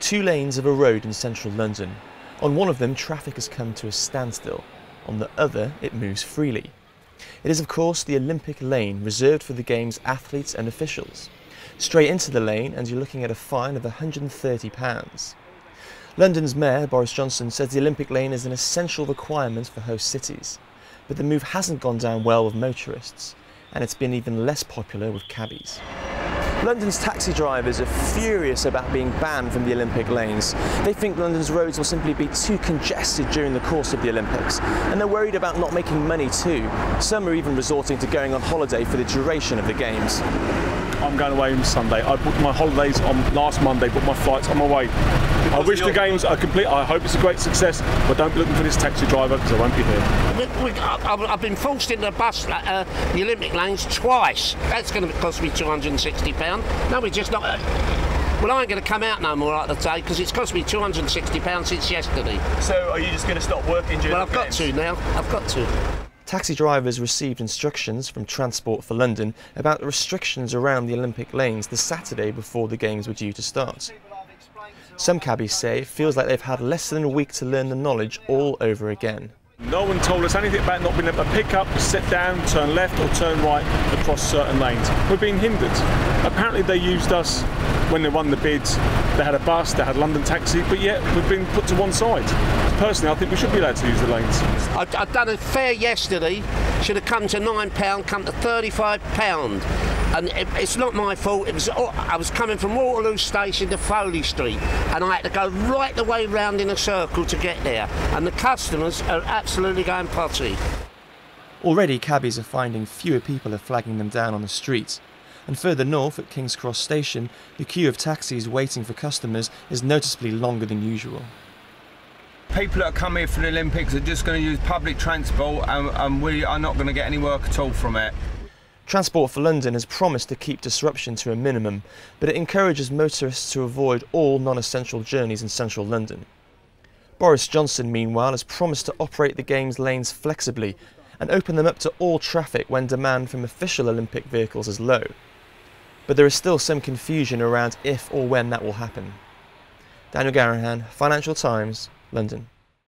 two lanes of a road in central London. On one of them, traffic has come to a standstill. On the other, it moves freely. It is, of course, the Olympic lane reserved for the Games' athletes and officials. Straight into the lane and you're looking at a fine of £130. London's Mayor, Boris Johnson, says the Olympic lane is an essential requirement for host cities. But the move hasn't gone down well with motorists, and it's been even less popular with cabbies. London's taxi drivers are furious about being banned from the Olympic lanes. They think London's roads will simply be too congested during the course of the Olympics, and they're worried about not making money too. Some are even resorting to going on holiday for the duration of the Games. I'm going away on Sunday. I booked my holidays on last Monday, booked my flights on my way. I wish the Games are complete. I hope it's a great success, but don't be looking for this taxi driver because I won't be here. I've been forced into the bus, the Olympic lanes twice. That's going to cost me £260. No, we're just not. Well, I ain't going to come out no more like the day because it's cost me £260 since yesterday. So are you just going to stop working during the Games? Well, I've got to now. I've got to. Taxi drivers received instructions from Transport for London about the restrictions around the Olympic lanes the Saturday before the Games were due to start. Some cabbies say it feels like they've had less than a week to learn the knowledge all over again. No one told us anything about not being able to pick up, sit down, turn left or turn right across certain lanes. We're being hindered. Apparently they used us when they won the bids. They had a bus, they had London Taxi, but yet we've been put to one side. Personally, I think we should be allowed to use the lanes. I've done a fare yesterday, should have come to £9, come to £35. And it's not my fault. I was coming from Waterloo Station to Foley Street, and I had to go right the way round in a circle to get there. And the customers are absolutely going potty. Already, cabbies are finding fewer people are flagging them down on the street. And further north at King's Cross Station, the queue of taxis waiting for customers is noticeably longer than usual. People that come here for the Olympics are just going to use public transport, and we are not going to get any work at all from it. Transport for London has promised to keep disruption to a minimum, but it encourages motorists to avoid all non-essential journeys in central London. Boris Johnson, meanwhile, has promised to operate the Games lanes flexibly and open them up to all traffic when demand from official Olympic vehicles is low. But there is still some confusion around if or when that will happen. Daniel Garrahan, Financial Times, London.